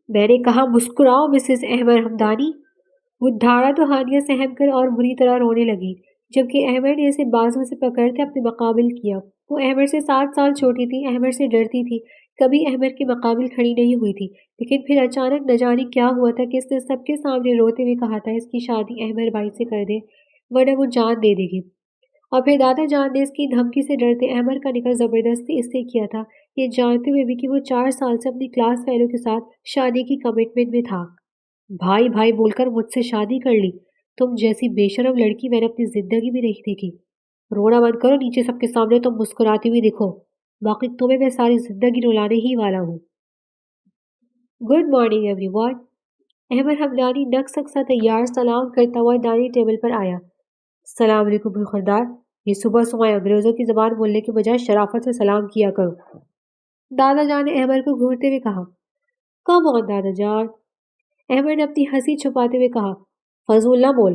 میں نے کہا مسکراؤ مسز احمد ہمدانی۔ وہ دھاڑا تو ہانیہ سہم کر اور بری طرح رونے لگی، جبکہ احمد نے اسے بازو سے پکڑ کے اپنے مقابل کیا۔ وہ احمد سے 7 سال چھوٹی تھی، احمد سے ڈرتی تھی، کبھی احمد کے مقابل کھڑی نہیں ہوئی تھی، لیکن پھر اچانک نہ جانے کیا ہوا تھا کہ اس نے سب کے سامنے روتے ہوئے کہا تھا اس کی شادی احمد بھائی سے کر دے ورنہ وہ جان دے دے گی۔ اور پھر دادا جان نے اس کی دھمکی سے ڈرتے احمد کا نکاح زبردستی اس سے کیا تھا، یہ جانتے ہوئے بھی کہ وہ 4 سال سے اپنی کلاس فیلو کے ساتھ شادی کی کمٹمنٹ میں تھا۔ بھائی بھائی بول کر مجھ سے شادی کر لی، تم جیسی بے شرم لڑکی میں نے اپنی زندگی میں نہیں دیکھی۔ رونا بند کرو، نیچے سب کے سامنے تم مسکراتی ہوئی دکھو، باقی تمہیں میں ساری زندگی رلانے ہی والا ہوں۔ Good morning everyone. Ahmad Hamdani نقص سا تیار سلام کرتا ہوا ڈائننگ ٹیبل پر آیا۔ السلام علیکم برخوردار، یہ صبح صبح انگریزوں کی زبان بولنے کے بجائے شرافت سے سلام کیا کرو۔ دادا جان نے احمد کو گھورتے ہوئے کہا۔ کم آن دادا جان، احمد نے اپنی ہنسی چھپاتے ہوئے کہا۔ فضول نہ بول،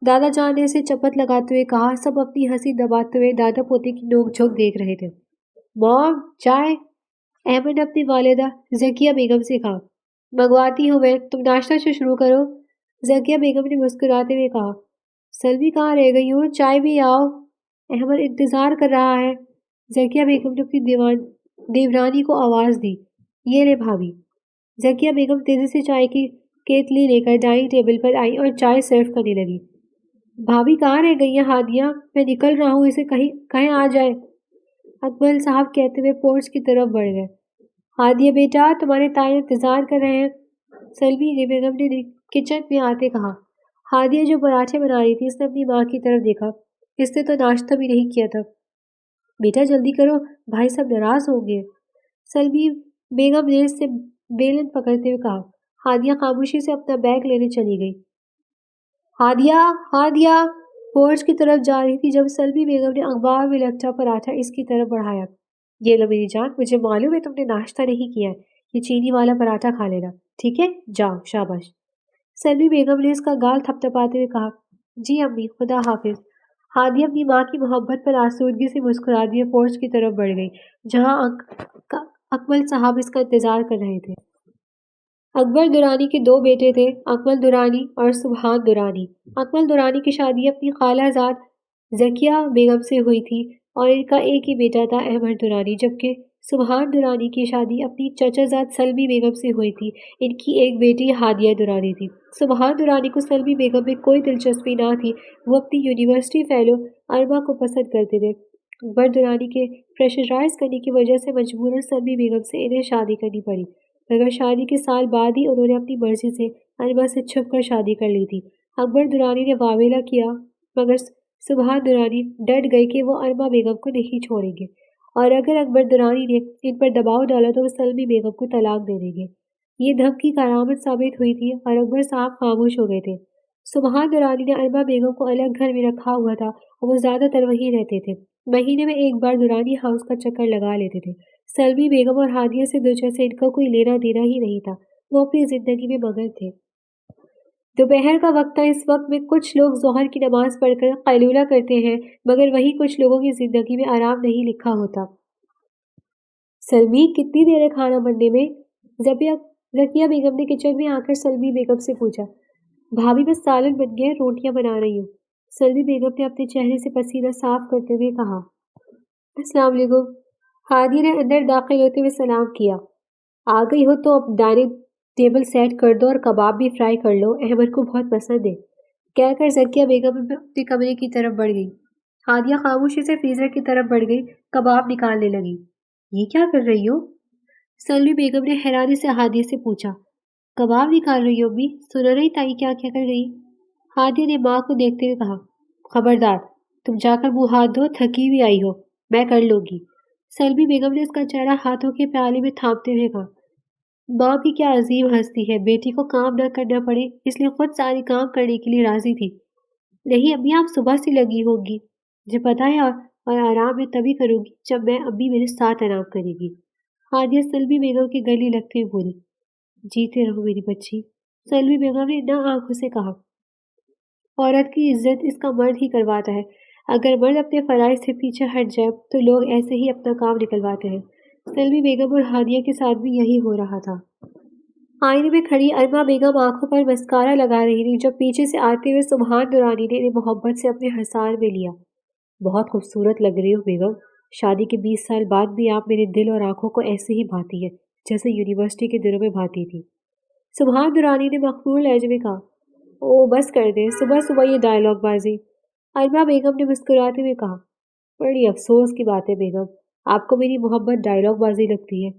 دادا جان نے اسے چپت لگاتے ہوئے کہا۔ سب اپنی ہنسی دباتے ہوئے دادا پوتے کی نوک جھوک دیکھ رہے تھے۔ مام چائے، احمد نے اپنی والدہ ذکیہ بیگم سے کہا۔ منگواتی ہوں میں، تم ناشتہ سے شروع کرو، ذکیہ بیگم نے مسکراتے ہوئے کہا۔ سلوی کہاں رہ گئی ہو، چائے بھی آؤ، احمد انتظار کر رہا ہے۔ ذکیہ بیگم نے اپنی دیورانی کو آواز دی۔ یہ لے بھابھی۔ ذکیہ بیگم تیزی سے چائے کی کیتلی لے کر ڈائننگ ٹیبل پر آئی اور چائے سرو کرنے لگی۔ بھابھی کہاں رہ گئی ہیں ہادیہ، میں نکل رہا ہوں، اسے کہیں آ جائے، اکمل صاحب کہتے ہوئے پورچ کی طرف بڑھ گئے۔ ہادیہ بیٹا، تمہارے تائی انتظار کر رہے ہیں، سلوی بیگم نے کچن میں آتے کہا۔ ہادیہ جو پراٹھے بنا رہی تھی، اس نے اپنی ماں کی طرف دیکھا، اس نے تو ناشتہ بھی نہیں کیا تھا۔ بیٹا جلدی کرو، بھائی صاحب ناراض ہوں گے، سلوی بیگم نے اس سے بیلن پکڑتے ہوئے کہا۔ ہادیہ خاموشی سے اپنا بیگ لینے چلی گئی۔ ہادیہ ہادیہ پورچ کی طرف جا رہی تھی جب سلوی بیگم نے اخبار میں لپٹا پراٹھا اس کی طرف بڑھایا۔ یہ لو میری جان، مجھے معلوم ہے تم نے ناشتہ نہیں کیا ہے، یہ چینی والا پراٹھا کھا لینا، ٹھیک ہے، جاؤ شاباش۔ سلوی بیگم نے اس کا گال تھپتھپاتے ہوئے کہا۔ جی امی، خدا حافظ۔ ہادیہ اپنی ماں کی محبت پر آسودگی سے مسکرا دیے پورچ کی طرف بڑھ گئی، جہاں اکمل صاحب اس کا انتظار کر رہے تھے۔ اکبر درانی کے 2 بیٹے تھے، اکمل درانی اور سبحان درانی۔ اکمل درانی کی شادی اپنی خالہ زاد ذکیہ بیگم سے ہوئی تھی اور ان کا ایک ہی بیٹا تھا احمد درانی، جبکہ سبحان درانی کی شادی اپنی چچا زاد سلوی بیگم سے ہوئی تھی، ان کی ایک بیٹی ہادیہ درانی تھی۔ سبحان درانی کو سلوی بیگم میں کوئی دلچسپی نہ تھی، وہ اپنی یونیورسٹی فیلو ارما کو پسند کرتے تھے۔ اکبر درانی کے پریشرائز کرنے کی وجہ سے مجبوراً سلوی بیگم سے انہیں شادی کرنی پڑی، مگر شادی کے سال بعد ہی انہوں نے اپنی مرضی سے ارما سے چھپ کر شادی کر لی تھی۔ اکبر درانی نے واویلا کیا، مگر سبحان درانی ڈٹ گئے کہ وہ ارما بیگم کو نہیں چھوڑیں گے، اور اگر اکبر درانی نے ان پر دباؤ ڈالا تو وہ سلوی بیگم کو طلاق دے دیں گے۔ یہ دھمکی کارآمد ثابت ہوئی تھی اور اکبر صاحب خاموش ہو گئے تھے۔ سبحان درانی نے ارما بیگم کو الگ گھر میں رکھا ہوا تھا اور وہ زیادہ تر وہیں رہتے تھے، مہینے میں ایک بار درانی ہاؤس کا چکر لگا لیتے تھے۔ سلوی بیگم اور ہادیہ سے دوچہ سے ان کا کوئی لینا دینا ہی نہیں تھا، وہ اپنی زندگی میں مگن تھے۔ دوپہر کا وقت تھا، اس وقت میں کچھ لوگ ظہر کی نماز پڑھ کر قیلولہ کرتے ہیں، مگر وہی کچھ لوگوں کی زندگی میں آرام نہیں لکھا ہوتا۔ سلمی، کتنی دیر ہے کھانا بننے میں؟ ذکیہ بیگم نے کچن میں آ کر سلمی بیگم سے پوچھا۔ بھابھی بس سالن بن گیا ہے، روٹیاں بنا رہی ہوں، سلمی بیگم نے اپنے چہرے سے پسینہ صاف کرتے ہوئے کہا۔ السلام علیکم، ہادیہ نے اندر داخل ہوتے ہوئے سلام کیا۔ آ گئی ہو تو اب ڈائننگ ٹیبل سیٹ کر دو اور کباب بھی فرائی کر لو، احمد کو بہت پسند ہے، کہہ کر ذکیہ بیگم اپنے کمرے کی طرف بڑھ گئی۔ ہادیہ خاموشی سے فریزر کی طرف بڑھ گئی، کباب نکالنے لگی۔ یہ کیا کر رہی ہو؟ سلمی بیگم نے حیرانی سے ہادیہ سے پوچھا۔ کباب نکال رہی ہو امی، سنا نہیں تائی کیا کر گئی؟ ہادیہ نے ماں کو دیکھتے ہوئے کہا۔ خبردار، تم جا کر منہ ہاتھ دھو، تھکی ہوئی آئی ہو، میں کر لوں گی، سلمی بیگم نے اس کا چہرہ ہاتھوں کے پیالے میں تھامتے ہوئے کہا۔ ماں بھی کیا عظیم ہستی ہے، بیٹی کو کام نہ کرنا پڑے اس لیے خود ساری کام کرنے کے لیے راضی تھی۔ نہیں امی، آپ صبح سے لگی ہوگی، مجھے پتا ہے، اور آرام میں تبھی کروں گی جب میں امی میرے ساتھ آرام کرے گی، ہادیہ سلمی بیگم کے گلے لگتے ہوئے بولی۔ جیتے رہو میری بچی، سلمی بیگم نے نہ آنکھوں سے کہا۔ عورت کی عزت اس کا مرد ہی کرواتا ہے، اگر مرد اپنے فرائض سے پیچھے ہٹ جائے تو لوگ ایسے ہی اپنا کام نکلواتے ہیں۔ سلمی بیگم اور ہادیہ کے ساتھ بھی یہی ہو رہا تھا۔ آئینے میں کھڑی ارما بیگم آنکھوں پر مسکارا لگا رہی تھی جب پیچھے سے آتے ہوئے سبحان دورانی نے انہیں محبت سے اپنے حصار میں لیا۔ بہت خوبصورت لگ رہی ہو بیگم، شادی کے 20 سال بعد بھی آپ میرے دل اور آنکھوں کو ایسے ہی بھاتی ہے جیسے یونیورسٹی کے دنوں میں بھاتی تھی۔ سبحان دورانی نے مخمور لہجے میں کہا۔ او بس کر دیں، صبح صبح یہ ڈائلاگ بازی، ارما بیگم نے مسکراتے ہوئے کہا۔ بڑی افسوس کی بات ہے بیگم، آپ کو میری محبت ڈائلاگ بازی لگتی ہے۔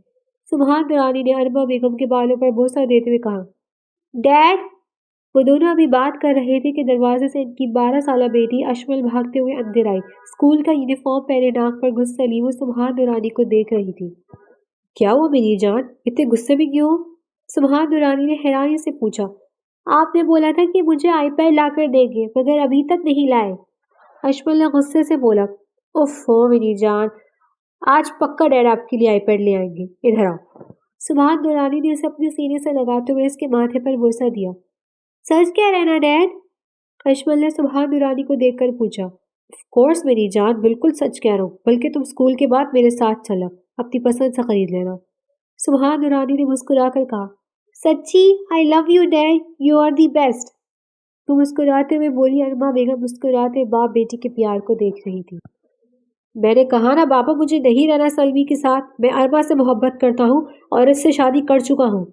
سبحان دورانی نے ارما بیگم کے بالوں پر بوسہ دیتے ہوئے کہا۔ ڈیڈ! وہ دونوں ابھی بات کر رہے تھے کہ دروازے سے ان کی 12 سالہ بیٹی اشمل بھاگتے ہوئے اندر آئی۔ اسکول کا یونیفارم پہنے ناک پر غصہ لی وہ سبحان دورانی کو دیکھ رہی تھی۔ کیا ہوا میری جان، اتنے غصے میں کیوں؟ سبحان دورانی نے حیرانی سے پوچھا۔ آپ نے بولا تھا کہ مجھے آئی پیڈ لا کر دیں گے مگر ابھی تک نہیں لائے۔ اشمل نے غصے سے بولا۔ اوفو میری جان، آج پکا ڈیڈ آپ کے لیے آئی پیڈ لے آئیں گے، ادھر آؤ۔ سبحان دورانی نے اسے اپنے سینے سے لگاتے ہوئے اس کے ماتھے پر بوسہ دیا۔ سچ کہہ رہے نا ڈیڈ؟ اشمل نے سبحان دورانی کو دیکھ کر پوچھا۔ آف کورس میری جان، بالکل سچ کہہ رہا ہوں، بلکہ تم اسکول کے بعد میرے ساتھ چلا، اپنی پسند سے خرید لینا۔ سبحان دورانی نے مسکرا کر کہا۔ سچی؟ I love you dad, you are the best. تو مسکراتے ہوئے بولی ارما بیگم مسکراتے باپ بیٹی کے پیار کو دیکھ رہی تھی۔ میں نے کہا نا بابا مجھے نہیں رہنا سلمی کے ساتھ، میں ارما سے محبت کرتا ہوں اور اس سے شادی کر چکا ہوں۔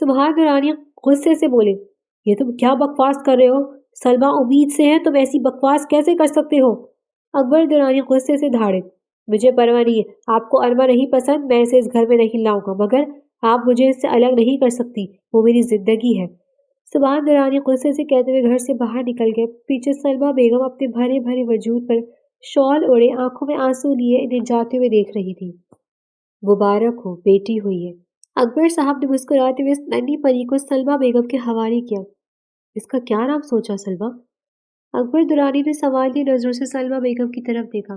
سبحان دورانی غصے سے بولے۔ یہ تم کیا بکواس کر رہے ہو؟ سلما امید سے ہے، تم ایسی بکواس کیسے کر سکتے ہو؟ اکبر دورانی غصے سے دھاڑے۔ مجھے پرواہ نہیں ہے، آپ کو ارما نہیں پسند، میں اسے اس گھر میں نہیں لاؤں گا، مگر آپ مجھے اس سے الگ نہیں کر سکتی، وہ میری زندگی ہے۔ سبحان دورانی غصے سے کہتے ہوئے گھر سے باہر نکل گئے۔ پیچھے سلما بیگم اپنے بھرے بھرے وجود پر شال اوڑے آنکھوں میں آنسو لیے انہیں جاتے ہوئے دیکھ رہی تھی۔ مبارک ہو، بیٹی ہوئی ہے۔ اکبر صاحب نے مسکراتے ہوئے اس ننھی پری کو سلما بیگم کے حوالے کیا۔ اس کا کیا نام سوچا سلما؟ اکبر دورانی نے سوالیہ نظروں سے سلما بیگم کی طرف دیکھا۔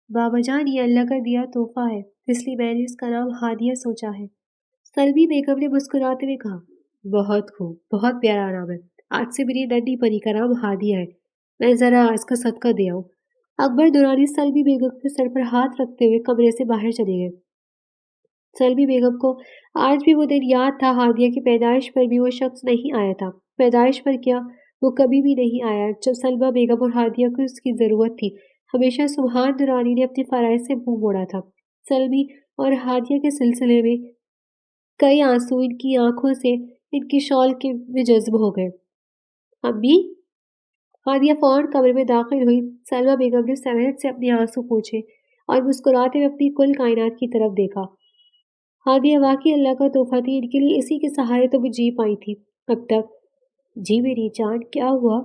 بابا جان یہ اللہ کا دیا تحفہ ہے، اس لیے میں نے اس کا نام ہادیہ سوچا ہے۔ سلمی بیگم نے مسکراتے ہوئے کہا۔ بہت خوب، بہت پیارا نام ہے، آج سے میری ننھی پری کا نام ہادیہ ہے، میں ذرا اس کا صدقہ دے آؤں۔ اکبر دورانی سلمی بیگم کے سر پر ہاتھ رکھتے ہوئے کمرے سے باہر چلے گئے۔ سلمی بیگم کو آج بھی وہ دن یاد تھا، ہادیہ کی پیدائش پر بھی وہ شخص نہیں آیا تھا۔ پیدائش پر کیا، وہ کبھی بھی نہیں آیا جب سلمی بیگم اور ہادیہ کو اس کی ضرورت تھی۔ ہمیشہ سبحان دورانی نے اپنے فرائض سے منہ موڑا تھا۔ سلمی اور ہادیہ کے سلسلے میں کئی آنسو ان کی آنکھوں سے ان کی شال کے میں جذب ہو گئے۔ امی؟ ہادیہ فوراً کمرے میں داخل ہوئی۔ سلمی بیگم نے سہولت سے اپنے آنسو پوچھے اور مسکراتے ہوئے اپنی کل کائنات کی طرف دیکھا۔ ہادیہ واقعی اللہ کا تحفہ تھی، ان کے لیے اسی کے سہارے تو وہ جی پائی تھی اب تک۔ جی میری جان، کیا ہوا؟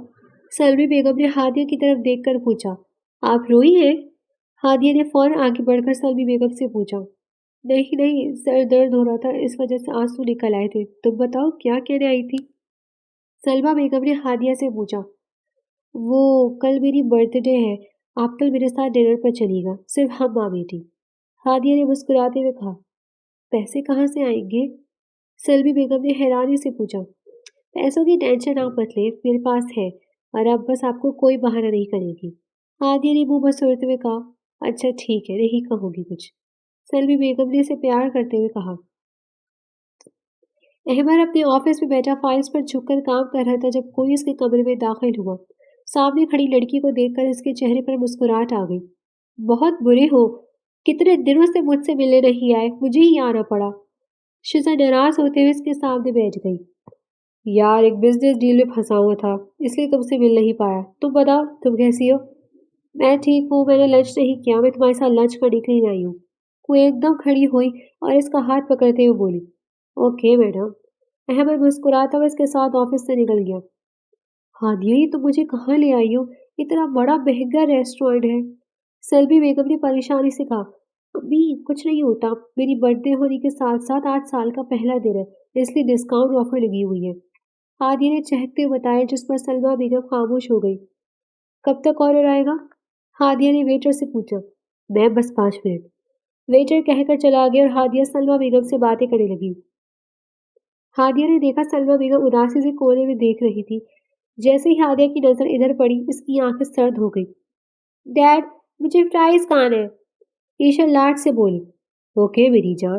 سلمی بیگم نے ہادیہ کی طرف دیکھ کر پوچھا۔ آپ روئی ہیں؟ ہادیہ نے فوراً آگے بڑھ کر سلمی بیگم سے پوچھا۔ نہیں نہیں، سر درد ہو رہا تھا، اس وجہ سے آنسو نکل آئے تھے۔ تم بتاؤ کیا کہنے آئی تھی؟ سلمی بیگم نے ہادیہ سے پوچھا۔ وہ کل میری برتھ ڈے ہے، آپ کل میرے ساتھ ڈنر پر چلی گا، صرف ہم ماں بیٹی۔ ہادیہ نے مسکراتے ہوئے کہا۔ پیسے کہاں سے آئیں گے؟ سلمی بیگم نے حیرانی سے پوچھا۔ پیسوں کی ٹینشن آپ مت لیں، میرے پاس ہے، اور اب بس آپ کو کوئی بہانہ نہیں کرے گی۔ ہادیہ نے منہ بسورتے ہوئے کہا۔ اچھا ٹھیک ہے، نہیں کہوں گی کچھ۔ سلمی بیگم نے اسے پیار کرتے ہوئے کہا۔ احمد اپنے آفس میں بیٹھا فائلز پر جھک کر کام کر رہا تھا جب کوئی اس کے کمرے میں داخل ہوا۔ سامنے کھڑی لڑکی کو دیکھ کر اس کے چہرے پر مسکراہٹ آ گئی۔ بہت برے ہو، کتنے دنوں سے مجھ سے ملنے نہیں آئے، مجھے ہی آنا پڑا۔ شزا ناراض ہوتے ہوئے اس کے سامنے بیٹھ گئی۔ یار ایک بزنس ڈیل میں پھنسا ہوا تھا، اس لیے تم سے مل نہیں پایا۔ تم بتاؤ تم کیسی ہو؟ میں ٹھیک ہوں، میں نے لنچ نہیں کیا، میں تمہارے ساتھ لنچ کرنے کے لیے آئی ہوں۔ وہ ایک دم کھڑی ہوئی اور اس کا ہاتھ پکڑتے ہوئے بولی۔ Okay madam. احمد مسکراتا ہوا اس کے ساتھ آفس سے نکل گیا۔ ہادیہ یہ تم مجھے کہاں لے آئی ہو؟ اتنا بڑا مہنگا ریسٹورینٹ ہے۔ سلمی بیگم نے پریشانی سے کہا۔ امی کچھ نہیں ہوتا، میری برتھ ڈے ہونے کے ساتھ ساتھ 8 سال کا پہلا دن ہے، اس لیے ڈسکاؤنٹ آفر لگی ہوئی ہے، ہادیہ نے چہکتے ہوئے بتایا، جس پر سلمی بیگم خاموش ہو گئی۔ کب تک آرڈر آئے گا؟ ہادیہ نے ویٹر سے پوچھا۔ میں بس 5 منٹ۔ ویٹر کہہ کر چلا گیا اور ہادیہ سلمی بیگم سے باتیں کرنے لگی۔ ہادیہ نے دیکھا سلمی بیگم اداسی سے کونے میں دیکھ رہی تھی۔ جیسے ہی ہادیہ کی نظر ادھر پڑی، اس کی آنکھیں سرد ہو گئی۔ ڈیڈ مجھے فرائز کھانا ہے، ایشا لاڈ سے بولی۔ اوکے میری جان۔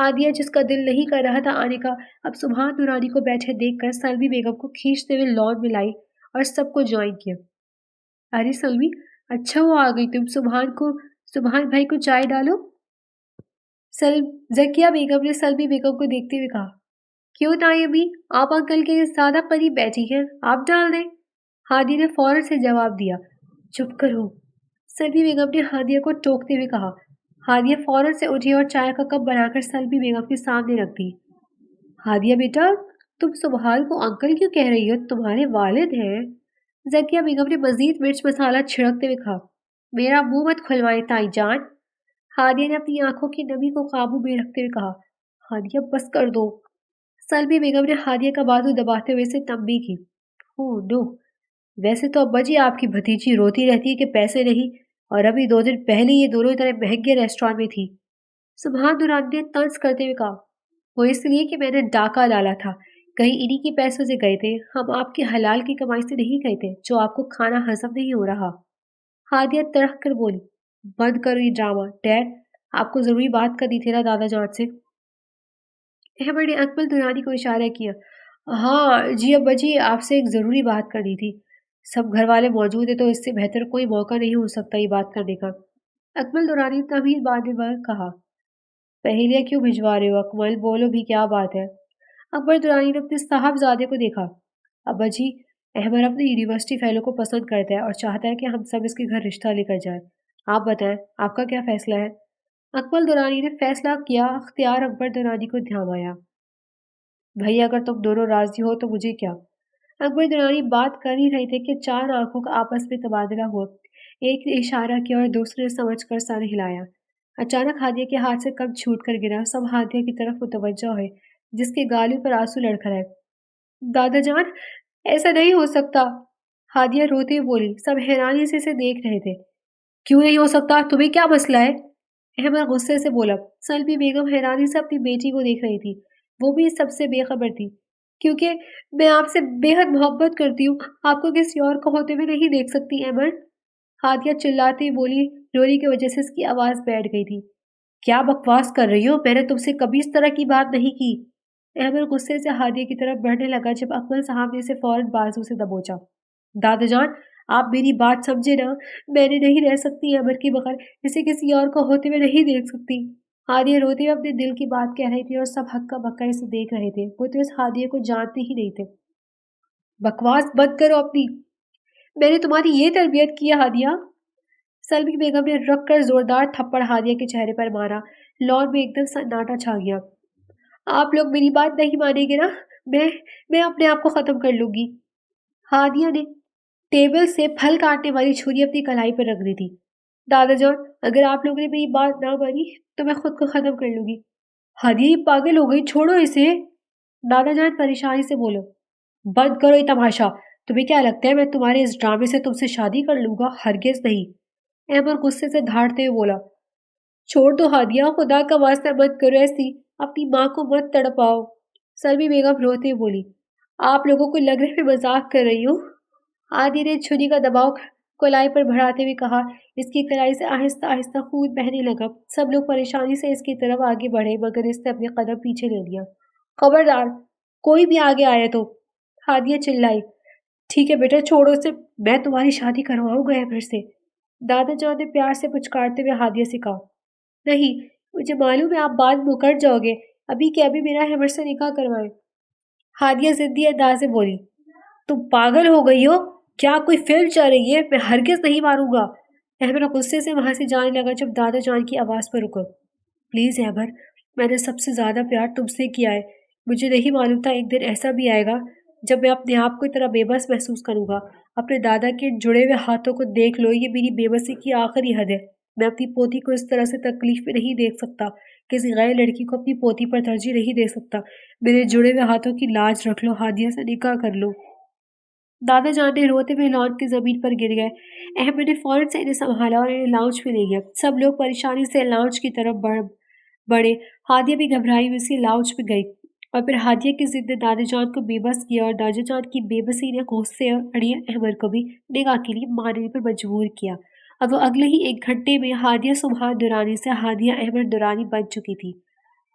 ہادیہ جس کا دل نہیں کر رہا تھا آنے کا، اب سبحان نورانی کو بیٹھے دیکھ کر سلمی بیگم کو کھینچتے ہوئے لان میں لائی اور سب کو جوائن کیا۔ ارے سلمی، اچھا وہ آ گئی، تم سبحان بھائی کو چائے ڈالو۔ زکیہ بیگم نے سلمی بیگم کو دیکھتے ہوئے کہا۔ کیوں تائی ابھی، آپ انکل کے زیادہ قریب بیٹھی ہیں، آپ ڈال دیں۔ ہادیہ نے فوراً سے جواب دیا۔ چپ کرو، سلمی بیگم نے ہادیہ کو ٹوکتے ہوئے کہا۔ ہادیہ فوراً سے اٹھی اور چائے کا کپ بنا کر سلمی بیگم کے سامنے رکھ دی۔ ہادیہ بیٹا، تم سبحان کو انکل کیوں کہہ رہی ہو؟ تمہارے والد ہیں۔ زکیہ بیگم نے مزید مرچ مسالہ چھڑکتے ہوئے کہا۔ میرا منہ مت کھلوائے تائی جان۔ ہادیہ نے اپنی آنکھوں کی نمی کو قابو میں رکھتے ہوئے کہا۔ ہادیہ بس کر دو۔ سلمی بیگم نے ہادیہ کا بازو دباتے ہوئے اسے تنبیہ کی۔ نو، ویسے تو ابا جی آپ کی بھتیجی روتی رہتی ہے کہ پیسے نہیں، اور ابھی 2 دن پہلے یہ دونوں اتنے مہنگے ریسٹورانٹ میں تھی۔ سبحان نورانی نے طنز کرتے ہوئے کہا۔ وہ اس لیے کہ میں نے ڈاکہ ڈالا تھا، کہیں انہی کے پیسوں سے گئے تھے، ہم آپ کی حلال کی کمائی سے نہیں گئے تھے جو آپ کو کھانا ہضم نہیں ہو رہا۔ ہادیہ تڑک کر بولی۔ بند کرو یہ ڈرامہ، ڈیڈ آپ کو ضروری بات کرنی تھی نا دادا جان سے۔ احمد نے اکمل نورانی کو اشارہ کیا۔ ہاں جی ابا جی، آپ سے ایک ضروری بات کرنی تھی، سب گھر والے موجود ہیں تو اس سے بہتر کوئی موقع نہیں ہو سکتا یہ بات کرنے کا۔ اکمل نورانی نے طویل باندھے وقت کہا۔ پہیلیاں کیوں بھجوا رہے ہو اکمل، بولو بھی کیا بات ہے؟ اکبر دورانی نے اپنے صاحبزادے کو دیکھا۔ ابا جی، احمد اپنے یونیورسٹی فیلو کو پسند کرتا ہے اور چاہتا ہے کہ ہم سب اس کے گھر رشتہ لے کر جائیں۔ آپ بتائیں، آپ کا کیا فیصلہ ہے؟ اکمل دورانی نے فیصلہ کیا اختیار اکبر دورانی کو دھیاوایا۔ بھئی اگر تم دونوں راضی ہو تو مجھے کیا؟ اکبر دورانی بات کر ہی رہے تھے کہ 4 آنکھوں کا آپس میں تبادلہ ہوا۔ ایک نے اشارہ کیا اور دوسرے نے سمجھ کر سر ہلایا۔ اچانک ہادیہ کے ہاتھ سے کپ چھوٹ کر گرا، سب ہادیہ کی طرف متوجہ ہوئے جس کے گالوں پر آنسو لڑکھڑائے۔ دادا جان، ایسا نہیں ہو سکتا، ہادیہ روتے ہوئے بولی۔ سب حیرانی سے اسے دیکھ رہے تھے۔ کیوں نہیں ہو سکتا؟ تمہیں کیا مسئلہ ہے؟ احمد غصے سے بولا۔ سلمی بیگم حیرانی سے اپنی بیٹی کو دیکھ رہی تھی، وہ بھی اس سب سے بے خبر تھی۔ کیونکہ میں آپ سے بے حد محبت کرتی ہوں، آپ کو کسی اور کو ہوتے ہوئے نہیں دیکھ سکتی احمد۔ ہادیہ چلاتی ہوئی بولی، روری کی وجہ سے اس کی آواز بیٹھ گئی تھی۔ کیا بکواس کر رہی ہو؟ میں نے تم سے کبھی اس طرح کی بات نہیں کی۔ احمد غصے سے ہادیہ کی طرف بڑھنے لگا جب اکمل صاحب نے اسے فوراً بازو سے دبوچا۔ دادا جان، آپ میری بات سمجھے نا، میں نے نہیں رہ سکتی احمد کے بغیر، اسے کسی اور کو ہوتے ہوئے نہیں دیکھ سکتی۔ ہادیہ روتے ہوئے اپنے دل کی بات کہہ رہی تھی اور سب ہکا بکا اسے دیکھ رہے تھے، وہ تو اس ہادیہ کو جانتے ہی نہیں تھے۔ بکواس بند کرو اپنی، میں نے تمہاری یہ تربیت کی ہے ہادیہ؟ سلمی بیگم نے رک کر زوردار تھپڑ ہادیہ کے چہرے پر مارا۔ لان میں ایک دم سناٹا چھا گیا۔ آپ لوگ میری بات نہیں مانیں گے نا، میں اپنے آپ کو ختم کر لوں گی۔ ہادیہ نے ٹیبل سے پھل کاٹنے والی چھری اپنی کلائی پر رکھ دی تھی۔ دادا جان، اگر آپ لوگوں نے میری بات نہ مانی تو میں خود کو ختم کر لوں گی۔ ہادیہ یہ پاگل ہو گئی، چھوڑو اسے۔ دادا جان پریشانی سے بولو۔ بند کرو یہ تماشا، تمہیں کیا لگتا ہے میں تمہارے اس ڈرامے سے تم سے شادی کر لوں گا؟ ہرگز نہیں۔ احمد غصے سے دھاڑتے ہوئے بولا۔ چھوڑ دو ہادیہ، خدا کا واسطہ مت کرو ایسی، اپنی ماں کو مت تڑپاؤ۔ سلمی بیگم روتے ہوئے بولی۔ آپ لوگوں کو لگ رہا ہے میں مذاق کر رہی ہوں؟ ہادیہ نے چھری کا دباؤ کلائی پر بڑھاتے ہوئے کہا۔ اس کی کلائی سے آہستہ آہستہ خون بہنے لگا۔ سب لوگ پریشانی سے اس کی طرف آگے بڑھے مگر اس نے اپنے قدم پیچھے لے لیا۔ خبردار، کوئی بھی آگے آیا تو، ہادیہ چلائی۔ ٹھیک ہے بیٹا، چھوڑو اسے، میں تمہاری شادی کرواؤں گا احمد سے، دادا جان نے پیار سے پچکارتے ہوئے ہادیہ سے کہا۔ نہیں، مجھے معلوم ہے آپ بعد میں مکر جاؤ گے، ابھی کے ابھی میرا احمد سے نکاح کروائیں۔ ہادیہ ضدی انداز سے بولی۔ تم پاگل ہو گئی ہو؟ کیا کوئی فلم چل رہی ہے؟ میں ہرگز نہیں ماروں گا۔ احمد غصے سے وہاں سے جانے لگا جب دادا جان کی آواز پر رکا۔ پلیز احمد، میں نے سب سے زیادہ پیار تم سے کیا ہے، مجھے نہیں معلوم تھا ایک دن ایسا بھی آئے گا جب میں اپنے آپ کو اتنا بے بس محسوس کروں گا۔ اپنے دادا کے جڑے ہوئے ہاتھوں کو دیکھ لو، یہ میری بے بسی کی آخری حد ہے۔ میں اپنی پوتی کو اس طرح سے تکلیف میں نہیں دیکھ سکتا، کسی غیر لڑکی کو اپنی پوتی پر ترجیح نہیں دے سکتا۔ میرے جڑے ہوئے ہاتھوں کی لاج رکھ لو، ہادیہ سے نکاح کر لو۔ دادا جان نے روتے ہوئے لان کی زمین پر گر گئے۔ احمد نے فوراً سے انہیں سنبھالا اور انہیں لاؤنج میں لے گیا۔ سب لوگ پریشانی سے لاؤنج کی طرف بڑھے۔ ہادیہ بھی گھبرائی ہوئی سی لاؤنج میں گئی اور پھر ہادیہ کی ضد نے دادا جان کو بے بس کیا اور دادا جان کی بے بسی نے غصے اور اڑیے احمد کو بھی نکاح کے لیے ماننے پر مجبور کیا۔ اب وہ اگلے ہی 1 گھنٹے میں ہادیہ سبحان درانی سے ہادیہ احمد درانی بن چکی تھی۔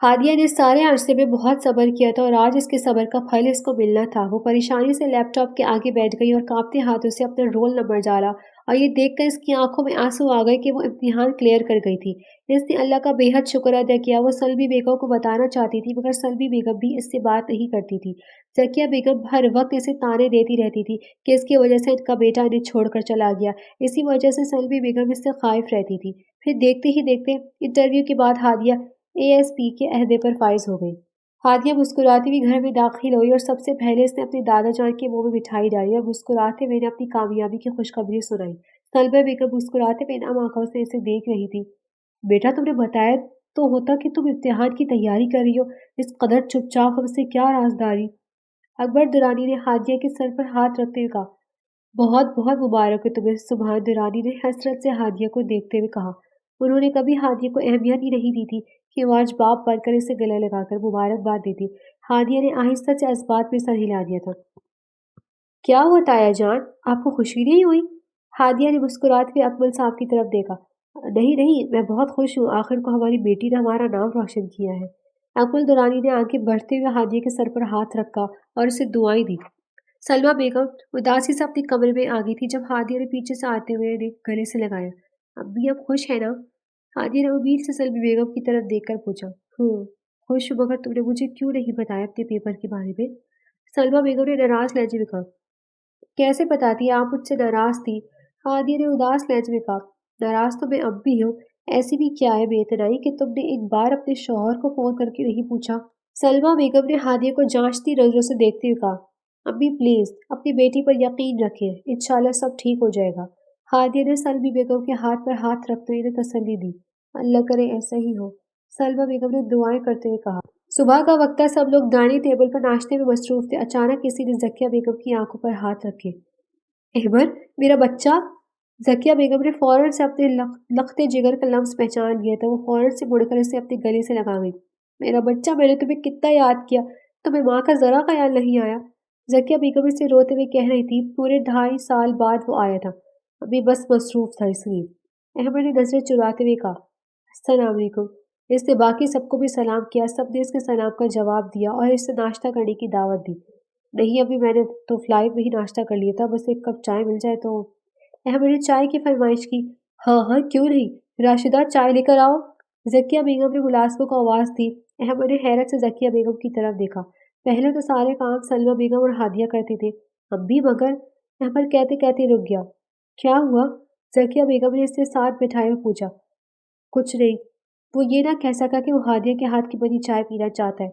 ہادیہ نے سارے عرصے میں بہت صبر کیا تھا اور آج اس کے صبر کا پھل اس کو ملنا تھا۔ وہ پریشانی سے لیپ ٹاپ کے آگے بیٹھ گئی اور کانپتے ہاتھوں سے اپنا رول نمبر ڈالا، اور یہ دیکھ کر اس کی آنکھوں میں آنسو آ گئے کہ وہ امتحان کلیئر کر گئی تھی۔ اس نے اللہ کا بے حد شکر ادا کیا۔ وہ سلمی بیگم کو بتانا چاہتی تھی مگر سلمی بیگم بھی اس سے بات نہیں کرتی تھی۔ ذکیہ بیگم ہر وقت اسے طعنے دیتی رہتی تھی کہ اس کی وجہ سے ان کا بیٹا انہیں چھوڑ کر چلا گیا۔ اسی وجہ سے سلمی بیگم اس سے خائف رہتی تھی۔ پھر دیکھتے ہی دیکھتے انٹرویو کے بعد ہادیہ ASP کے عہدے پر فائز ہو گئی۔ ہادیہ مسکراتی ہوئی گھر میں داخل ہوئی اور سب سے پہلے اس نے اپنے دادا جان کے منہ میں مٹھائی ڈالی اور مسکراتے ہوئے اپنی کامیابی کی خوشخبری سنائی۔ طلبہ بیگم مسکراتے ہوئے انعام آنکھوں سے اسے دیکھ رہی تھی۔ بیٹا تم نے بتایا تو ہوتا کہ تم امتحان کی تیاری کر رہی ہو، اس قدر چپ چاپ ہم سے کیا رازداری؟ اکبر درانی نے ہادیہ کے سر پر ہاتھ رکھتے ہوئے کہا۔ بہت بہت مبارک ہے تمہیں، سبحان درانی نے حسرت سے ہادیہ کو دیکھتے ہوئے کہا۔ انہوں نے کبھی ہادیہ کو اہمیت ہی نہیں دی تھی کہ وہ آج باپ بن کر اسے گلے لگا کر مبارکباد دیتی۔ ہادیہ نے آہستہ سے اس بات میں سر ہلا دیا تھا۔ کیا ہوا تایا جان، آپ کو خوشی نہیں ہوئی؟ ہادیہ نے مسکراتے ہوئے اکمل صاحب کی طرف دیکھا۔ نہیں نہیں، میں بہت خوش ہوں، آخر کو ہماری بیٹی نے ہمارا نام روشن کیا ہے۔ اکمل درانی نے آنکھیں بڑھتے ہوئے ہادیہ کے سر پر ہاتھ رکھا اور اسے دعائیں دی۔ سلمیٰ بیگم اداسی سے اپنے کمرے میں آ گئی تھی جب ہادیہ نے پیچھے سے آتے ہوئے انہیں گلے سے لگایا۔ ابھی اب خوش ہے نا؟ ہادیہ نے امید سے سلمی بیگم کی طرف دیکھ کر پوچھا۔ خوش ہوں، مگر تم نے مجھے کیوں نہیں بتایا اپنے پیپر کے بارے میں؟ سلمیٰ بیگم نے ناراض لہجے میں کہا۔ کیسے بتاتی، آپ مجھ سے ناراض تھی؟ ہادیہ نے اداس لہجے میں کہا۔ ناراض تو میں اب بھی ہوں، ایسی بھی کیا ہے بے اتنائی کہ تم نے ایک بار اپنے شوہر کو فون کر کے نہیں پوچھا؟ سلمیٰ بیگم نے ہادیہ کو جانچتی نظروں سے دیکھتے ہوئے کہا۔ ابھی پلیز اپنی بیٹی پر یقین رکھیں، انشاءاللہ سب ٹھیک ہو جائے گا۔ ہادیہ نے سلمی بیگم کے ہاتھ پر ہاتھ رکھتے ہوئے انہیں تسلی دی۔ اللہ کرے ایسا ہی ہو، سلمیٰ بیگم نے دعائیں کرتے ہوئے کہا۔ صبح کا وقت تھا، سب لوگ ڈائننگ ٹیبل پر ناشتے میں مصروف تھے۔ اچانک کسی نے ذکیہ بیگم کی آنکھوں پر ہاتھ رکھے۔ احمد، میرا بچہ! ذکیہ بیگم نے فوراً سے اپنے لختے جگر کا لمس پہچان لیا تھا۔ وہ فوراً سے مڑ کر اسے اپنے گلے سے لگا گئی۔ میرا بچہ، میں نے تمہیں کتنا یاد کیا، تمہیں ماں کا ذرا خیال نہیں آیا؟ ذکیہ بیگم اسے روتے ہوئے کہہ رہی تھی۔ پورے 2.5 سال بعد وہ آیا تھا، ابھی بس مصروف تھا اس لیے۔ احمد نے نظریں چراتے ہوئے کہا۔ السلام علیکم۔ اس نے باقی سب کو بھی سلام کیا، سب نے اس کے سلام کا جواب دیا اور اسے ناشتہ کرنے کی دعوت دی۔ نہیں، ابھی میں نے تو فلائٹ میں ہی ناشتہ کر لیا تھا، بس ایک کپ چائے مل جائے تو۔ احمد نے چائے کی فرمائش کی۔ ہاں کیوں نہیں، راشدہ چائے لے کر آؤ۔ ذکیہ بیگم نے ملازموں کو آواز دی۔ احمد نے حیرت سے ذکیہ بیگم کی طرف دیکھا۔ پہلے تو سارے کام سلمیٰ بیگم اور ہادیہ کرتے تھے، اب بھی، مگر احمد کہتے کہتے رک گیا۔ کیا ہوا؟ ذکیہ بیگم نے اس سے ساتھ بٹھائے ہوئے پوچھا۔ کچھ نہیں، وہ یہ نہ کہہ سکا کہ وہ ہادیہ کے ہاتھ کی بنی چائے پینا چاہتا ہے۔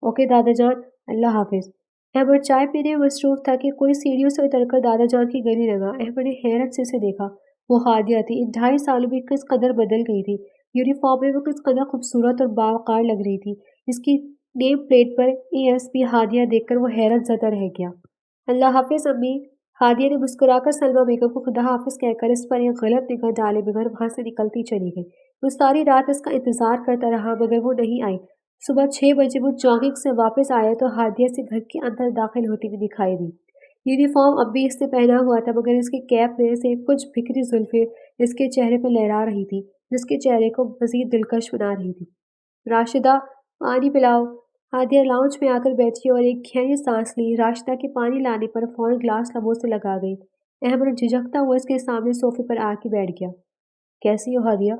اوکے دادا جان، اللہ حافظ۔ احمد چائے پینے میں مصروف تھا کہ کوئی سیڑھیوں سے اتر کر دادا جان کی گلی لگا۔ احمد نے حیرت سے اسے دیکھا۔ وہ ہادیہ تھی، ان 2.5 سالوں میں کس قدر بدل گئی تھی۔ یونیفارم میں وہ کس قدر خوبصورت اور باوقار لگ رہی تھی۔ اس کی نیم پلیٹ پر ASP ہادیہ دیکھ کر وہ حیرت زدہ رہ گیا۔ اللہ حافظ امی۔ ہادیہ نے مسکرا کر سلمیٰ بیگم کو خدا حافظ کہہ کر اس پر ایک غلط نگاہ ڈالے بغیر وہاں سے نکلتی چلی گئی۔ وہ ساری رات اس کا انتظار کرتا رہا مگر وہ نہیں آئی۔ صبح 6 بجے وہ جاگنگ سے واپس آیا تو ہادیہ سے گھر کے اندر داخل ہوتی ہوئی دکھائی دی۔ یونیفارم اب بھی اس نے پہنا ہوا تھا مگر اس کی کیپ میں سے کچھ بکھری زلفیں اس کے چہرے پر لہرا رہی تھی، جس کے چہرے کو مزید دلکش بنا رہی تھی۔ راشدہ، پانی پلاؤ۔ ہادیہ لاؤنج میں آ کر بیٹھی اور ایک گہری سانس لی۔ راشدہ کے پانی لانے پر فوراً گلاس لبوں سے لگا گئی۔ احمد جھجکتا ہوا اس کے سامنے صوفے پر آ کے بیٹھ گیا۔ کیسی ہو ہادیہ؟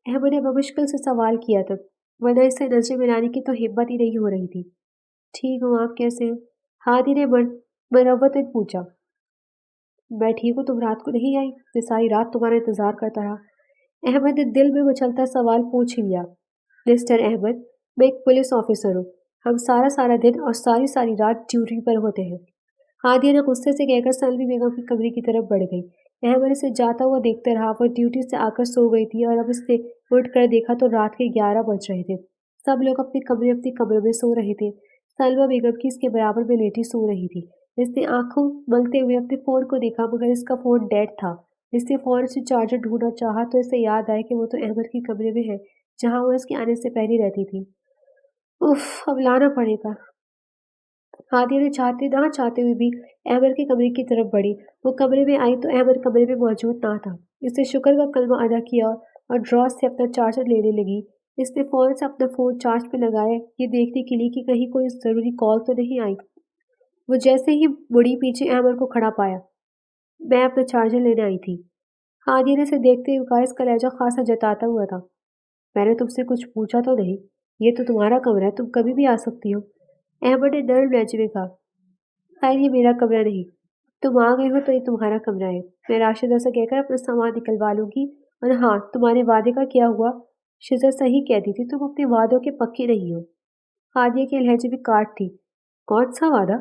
احمد نے بمشکل سے سوال کیا تھا، ورنہ اس سے نظریں ملانے کی تو ہمت ہی نہیں ہو رہی تھی۔ ٹھیک ہوں، آپ کیسے ہیں؟ ہادی نے مروت پوچھا۔ میں ٹھیک ہوں، تم رات کو نہیں آئی؟ میں ساری رات تمہارا انتظار کرتا رہا۔ احمد نے دل میں مچلتا سوال پوچھ ہی لیا۔ مسٹر احمد، میں ایک پولیس آفیسر ہوں، ہم سارا دن اور ساری رات ڈیوٹی پر ہوتے ہیں۔ ہادیہ نے غصے سے کہہ کر سلمی بیگم کے کمرے کی طرف بڑھ گئی۔ احمد اسے جاتا ہوا دیکھتا رہا۔ وہ ڈیوٹی سے آ کر سو گئی تھی اور اب اس نے اٹھ کر دیکھا تو رات کے 11 بج رہے تھے۔ سب لوگ اپنے کمرے میں سو رہے تھے۔ سلمیٰ بیگم کی اس کے برابر میں لیٹی سو رہی تھی۔ اس نے آنکھوں ملتے ہوئے اپنے فون کو دیکھا مگر اس کا فون ڈیڈ تھا۔ اس نے فوراً سے چارجر ڈھونڈنا چاہا تو اسے یاد آیا کہ وہ تو احمد کے کمرے میں ہے جہاں وہ اس کے آنے سے پہلے رہتی تھی۔ اب لانا پڑے گا۔ ہادیہ نے نہ چاہتے ہوئے بھی احمد کے کمرے کی طرف بڑھی۔ وہ کمرے میں آئی تو احمد کمرے میں موجود نہ تھا۔ اس نے شکر کا کلمہ ادا کیا اور ڈراز سے اپنا چارجر لینے لگی۔ اس نے فوراً سے اپنا فون چارج پہ لگایا، یہ دیکھنے کے لیے کہ کہیں کوئی ضروری کال تو نہیں آئی۔ وہ جیسے ہی مڑی پیچھے احمد کو کھڑا پایا۔ میں اپنا چارجر لینے آئی تھی۔ ہادیہ نے اسے دیکھتے ہوئے کہا، اس کا لہجہ خاصا جتاتا ہوا تھا۔ میں نے تم سے کچھ پوچھا تو نہیں؟ یہ تو تمہارا کمرہ ہے، تم کبھی بھی آ سکتی ہو۔ احمد نے نرم لہجے میں کہا، خیر یہ میرا کمرہ نہیں، تم آ گئے ہو تو یہ تمہارا کمرہ ہے۔ میں راشدہ سے کہہ کر اپنا سامان نکلوا لوں گی، اور ہاں تمہارے وعدے کا کیا ہوا؟ شزا صحیح کہتی تھی، تم اپنے وعدوں کے پکے نہیں ہو۔ ہادیہ کے لہجے میں کاٹ تھی۔ کون سا وعدہ؟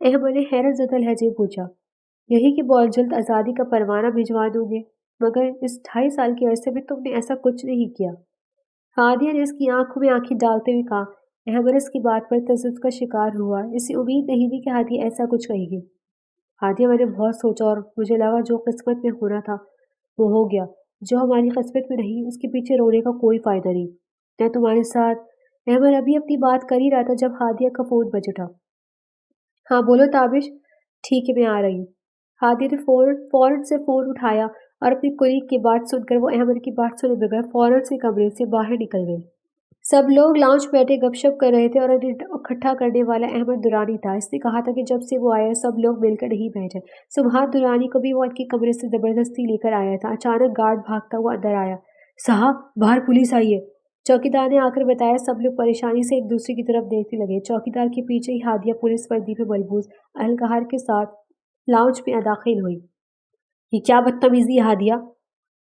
احمد نے حیرت زدہ لہجے میں پوچھا۔ یہی کہ بہت جلد آزادی کا پروانہ بھجوا دوں گے، مگر اس 2.5 سال کے عرصے میں تم نے ایسا کچھ نہیں کیا۔ ہادیہ نے اس کی آنکھوں میں آنکھیں ڈالتے ہوئے کہا۔ احمد اس کی بات پر تجزب کا شکار ہوا، اسے امید نہیں تھی کہ ہادیہ ایسا کچھ کہے گی۔ ہادیہ، میں نے بہت سوچا اور مجھے لگا جو قسمت میں ہونا تھا وہ ہو گیا، جو ہماری قسمت میں نہیں اس کے پیچھے رونے کا کوئی فائدہ نہیں۔ میں تمہارے ساتھ۔ احمد ابھی اپنی بات کر ہی رہا تھا جب ہادیہ کا فون بج اٹھا۔ ہاں بولو تابش۔ ٹھیک ہے میں آ رہی ہوں۔ ہادیہ نے فوراً سے فون اٹھایا اور اپنی کولیگ کی بات سن کر وہ احمد کی بات سنے بغیر فوراً سے کمرے سے باہر نکل گئی۔ سب لوگ لاؤنج بیٹھے گپ شپ کر رہے تھے اور انہیں اکٹھا کرنے والا احمد درانی تھا۔ اس نے کہا تھا کہ جب سے وہ آیا سب لوگ مل کر نہیں بیٹھے۔ سبحان درانی کو بھی وہ ان کے کمرے سے زبردستی لے کر آیا تھا۔ اچانک گارڈ بھاگتا ہوا اندر آیا۔ صاحب باہر پولیس آئی ہے، چوکیدار نے آ کر بتایا۔ سب لوگ پریشانی سے ایک دوسرے کی طرف دیکھنے لگے۔ چوکیدار کے پیچھے ہی ہادیہ پولیس وردی میں ملبوس اہلکار کے ساتھ لاؤنج میں داخل ہوئی۔ یہ کیا بدتمیزی ہے ہادیہ؟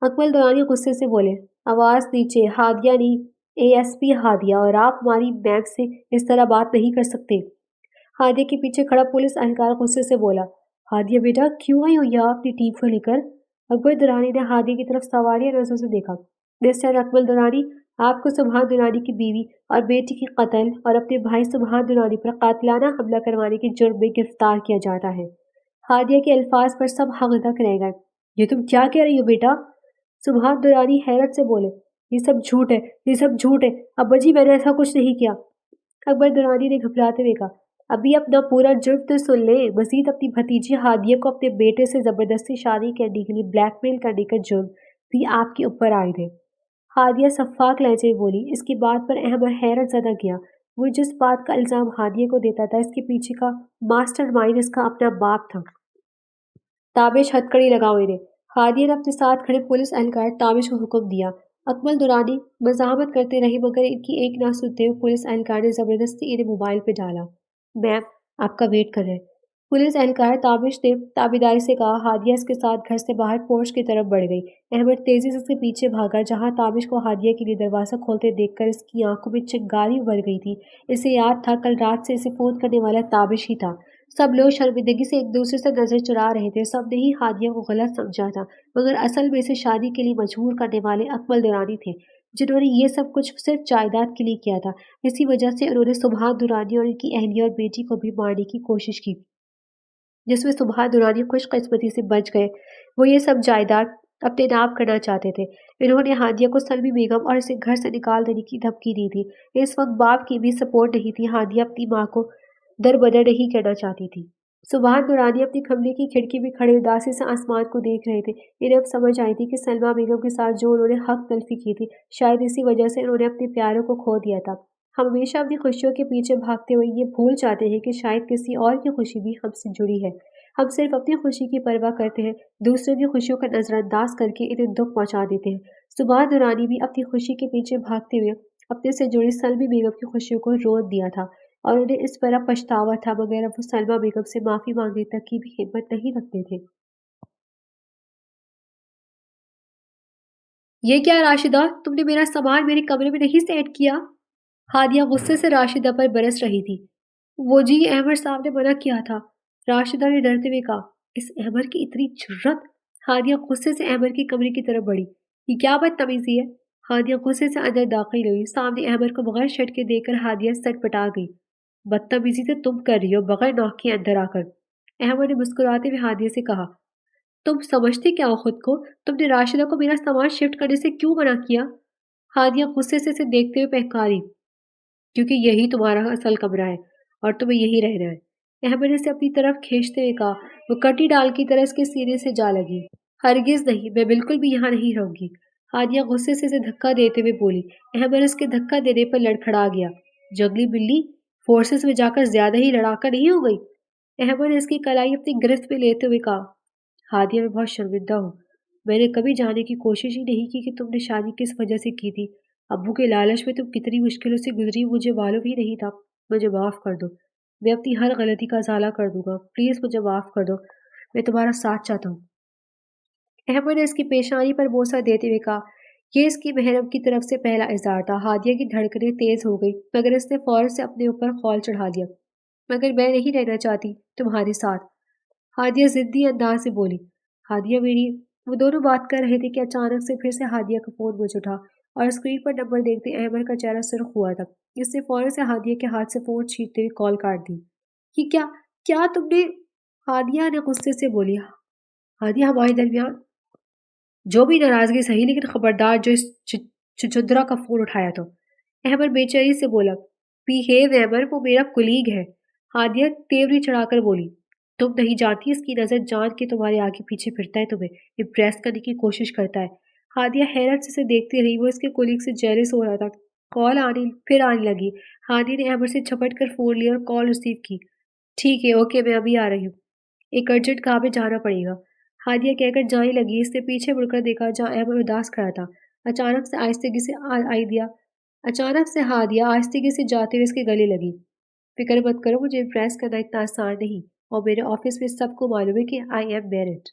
اکمل درانی غصے سے بولے۔ آواز نیچے، ہادیہ نہیں، اے ایس پی ہادیہ، اور آپ ہماری میم سے اس طرح بات نہیں کر سکتے۔ ہادیہ کے پیچھے کھڑا پولیس اہلکار غصے سے بولا۔ ہادیہ بیٹا کیوں آئی ہو یہاں اپنی ٹیم کو لے کر؟ اکبر درانی نے ہادیہ کی طرف سوالیہ نظروں سے دیکھا۔ مسٹر اکمل درانی، آپ کو سبحان درانی کی بیوی اور بیٹی کی قتل اور اپنے بھائی سبحان درانی پر قاتلانہ حملہ کروانے کے جرم میں گرفتار کیا جاتا ہے۔ ہادیہ کے الفاظ پر سب حقدق رہ گئے۔ یہ تم کیا کہہ رہی ہو بیٹا؟ سبحان درانی حیرت سے بولے۔ یہ سب جھوٹ ہے، یہ سب جھوٹ ہے، ابا جی میں نے ایسا کچھ نہیں کیا۔ اکبر درانی نے گھبراتے ہوئے کہا، ابھی اپنا پورا جرم تو سن لیں۔ مزید اپنی بھتیجی ہادیہ کو اپنے بیٹے سے زبردستی شادی کرنے کے لیے بلیک میل کرنے کا جرم بھی آپ کے اوپر عائد ہے۔ ہادیہ صفاق لہجے میں بولی۔ اس کی بات پر احمد حیرت زدہ گیا۔ وہ جس بات کا الزام ہادیہ کو دیتا تھا اس کے پیچھے کا ماسٹر مائنڈ اس کا اپنا باپ تھا۔ تابش ہتکڑی لگاؤ انہیں۔ ہادیہ نے اپنے ساتھ کھڑے پولیس اہلکار تابش کو حکم دیا۔ اکمل درانی مزاحمت کرتے رہے مگر ان کی ایک نہ سنتے ہوئے پولیس اہلکار نے زبردستی انہیں موبائل پہ ڈالا۔ میم آپ کا ویٹ کر رہے ہیں۔ پولیس اہلکار تابش نے تابیداری سے کہا۔ ہادیہ اس کے ساتھ گھر سے باہر پورچ کی طرف بڑھ گئی۔ احمد تیزی سے اس کے پیچھے بھاگا۔ جہاں تابش کو ہادیہ کے لیے دروازہ کھولتے دیکھ کر اس کی آنکھوں میں چنگاری ابھر گئی تھی۔ اسے یاد تھا کل رات سے اسے فون کرنے والا تابش ہی تھا۔ سب لوگ شرمندگی سے ایک دوسرے سے نظر چرا رہے تھے۔ سب نے ہی ہادیہ کو غلط سمجھا تھا مگر اصل میں اسے شادی کے لیے مجبور کرنے والے اکمل درانی تھے جنہوں نے یہ سب کچھ صرف جائیداد کے لیے کیا تھا۔ اسی وجہ سے انہوں نے سبحان درانی اور ان کی اہلیہ اور بیٹی کو بھی مارنے کی کوشش کی، جس میں سبحان درانی خوش قسمتی سے بچ گئے۔ وہ یہ سب جائیداد اپنے نام کرنا چاہتے تھے۔ انہوں نے ہادیہ کو سلمی بیگم اور اسے گھر سے نکال دینے کی دھمکی دی تھی۔ اس وقت باپ کی بھی سپورٹ نہیں تھی۔ ہادیہ اپنی ماں کو در بدر نہیں کرنا چاہتی تھی۔ سبحان درانی اپنی کمرے کی کھڑکی میں کھڑے اداسی سے آسمان کو دیکھ رہے تھے۔ انہیں اب سمجھ آئی تھی کہ سلمیٰ بیگم کے ساتھ جو انہوں نے حق تلفی کی تھی شاید اسی وجہ سے انہوں نے اپنے پیاروں کو کھو دیا تھا۔ ہم ہمیشہ اپنی خوشیوں کے پیچھے بھاگتے ہوئے یہ بھول جاتے ہیں کہ شاید کسی اور کی خوشی بھی ہم سے جڑی ہے۔ ہم صرف اپنی خوشی کی پرواہ کرتے ہیں، دوسروں کی خوشیوں کا نظر انداز کر کے انہیں دکھ پہنچا دیتے ہیں۔ سبحان درانی بھی اپنی خوشی کے پیچھے بھاگتے ہوئے اپنے سے جڑی سلمی بیگم کی خوشیوں کو رون دیا تھا اور انہیں اس پر اب پچھتاوا تھا مگر اب وہ سلمیٰ بیگم سے معافی مانگنے تک کی بھی ہمت نہیں رکھتے تھے۔ یہ کیا راشدہ، تم نے میرا سامان میرے کمرے میں نہیں سیٹ کیا؟ ہادیہ غصے سے راشدہ پر برس رہی تھی۔ وہ جی احمد صاحب نے منع کیا تھا، راشدہ نے ڈرتے ہوئے کہا۔ اس احمد کی اتنی جرأت! ہادیہ غصے سے احمد کے کمرے کی طرف بڑھی۔ یہ کیا بدتمیزی ہے؟ ہادیہ غصے سے اندر داخل ہوئی۔ سامنے احمد کو بغیر شرٹ کے دیکھ کر ہادیہ سٹ پٹا گئی۔ بدتمیزی تو تم کر رہی ہو بغیر نوک کے اندر آ کر، احمد نے مسکراتے ہوئے ہادیہ سے کہا۔ تم سمجھتے کیا ہو خود کو؟ تم نے راشدہ کو میرا سامان شفٹ کرنے سے کیوں منع کیا؟ ہادیہ غصے سے اسے دیکھتے ہوئے پہکاری۔ کیونکہ یہی تمہارا اصل کمرہ ہے اور تمہیں یہی رہنا ہے، احمد نے اسے اپنی طرف کھینچتے ہوئے کہا۔ وہ کٹی ڈال کی طرح اس کے سینے سے جا لگی۔ ہرگز نہیں، میں بالکل بھی یہاں نہیں رہوں گی۔ ہادیہ غصے سے اسے دھکا دیتے ہوئے بولی۔ احمد اس کے دھکا دینے پر لڑکھڑا گیا۔ جنگلی بلی، فورسز میں جا کر زیادہ ہی لڑاکا نہیں ہو گئی؟ احمد نے اس کی کلائی اپنی گرفت میں لیتے ہوئے کہا۔ ہادیہ میں بہت شرمندہ ہوں، میں نے کبھی جاننے کی کوشش ہی نہیں کی کہ تم نے شادی کس وجہ سے کی تھی۔ ابو کے لالچ میں تم کتنی مشکلوں سے گزری مجھے معلوم ہی نہیں تھا۔ مجھے معاف کر دو، میں اپنی ہر غلطی کا ازالہ کر دوں گا، پلیز مجھے معاف کر دو، میں تمہارا ساتھ چاہتا ہوں۔ احمد نے اس کی پیشانی پر بوسہ دیتے ہوئے کہا۔ یہ اس کی محرم کی طرف سے پہلا اظہار تھا۔ ہادیہ کی دھڑکنیں تیز ہو گئی مگر اس نے فوراً سے اپنے اوپر خول چڑھا دیا۔ مگر میں نہیں رہنا چاہتی تمہارے ساتھ، ہادیہ ضدی انداز سے بولی۔ ہادیہ میری، وہ دونوں بات کر رہے تھے کہ اچانک سے پھر سے ہادیہ کا فون بج اٹھا اور اسکرین پر نمبر دیکھتے احمد کا چہرہ سرخ ہوا تھا۔ اس نے فوراً سے ہادیہ کے ہاتھ سے فون چھینتے ہوئے کال کاٹ دی۔ یہ کیا تم نے؟ ہادیہ نے غصے سے بولی۔ ہادیہ ہمارے درمیان جو بھی ناراضگی صحیح، لیکن خبردار جو اس چچندرا کا فون اٹھایا تو۔ احمد بے چینی سے بولا۔ بیہیو احمد، وہ میرا کلیگ ہے، ہادیہ تیوری چڑھا کر بولی۔ تم نہیں جانتی اس کی نظر جان کے تمہارے آگے پیچھے پھرتا ہے، تمہیں امپریس کرنے کی کوشش کرتا ہے۔ ہادیہ حیرت سے اسے دیکھتی رہی، وہ اس کے کولیگ سے جیلس ہو رہا تھا۔ کال آنے لگی۔ ہادیہ نے احمد سے جھپٹ کر فون لیا اور کال ریسیو کی۔ ٹھیک ہے، اوکے، میں ابھی آ رہی ہوں، ایک ارجنٹ کام میں جانا پڑے گا، ہادیہ کہہ کر جانے لگی۔ اس نے پیچھے مڑ کر دیکھا جہاں احمد اداس کھڑا تھا۔ اچانک سے ہادیہ آہستگی سے جاتے ہوئے اس کے گلے لگی۔ فکر مت کرو، مجھے امپریس کرنا اتنا آسان نہیں، اور میرے آفس میں سب کو معلوم ہے کہ آئی ایم میرڈ،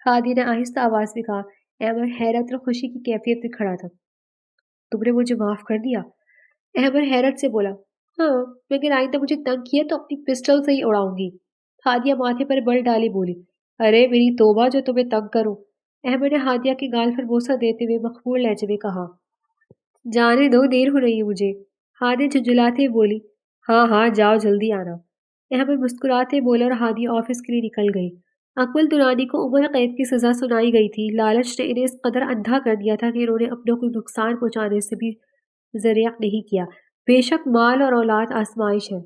ہادیہ نے آہستہ آواز میں کہا۔ احمد حیرت اور خوشی کی کیفیت میں کھڑا تھا۔ تم نے مجھے معاف کر دیا؟ احمد حیرت سے بولا۔ ہاں، مگر آئندہ مجھے تنگ کیا تو اپنی پسٹل سے ہی اڑاؤں گی، ہادیہ ماتھے پر بل ڈالے بولی۔ ارے میری توبہ، جو تمہیں تنگ کروں، احمد نے ہادیہ کے گال پر بوسہ دیتے ہوئے مخمور لہجے میں کہا۔ جانے دو، دیر ہو رہی ہے مجھے، ہادیہ جھنجھلاتے بولی۔ ہاں ہاں، جاؤ، جلدی آنا، احمد مسکراتے بولا اور ہادیہ آفس کے لیے نکل گئی۔ اکمل درانی کو عمر قید کی سزا سنائی گئی تھی۔ لالچ نے انہیں اس قدر اندھا کر دیا تھا کہ انہوں نے اپنوں کو نقصان پہنچانے سے بھی ذریعہ نہیں کیا۔ بے شک مال اور اولاد آزمائش ہے،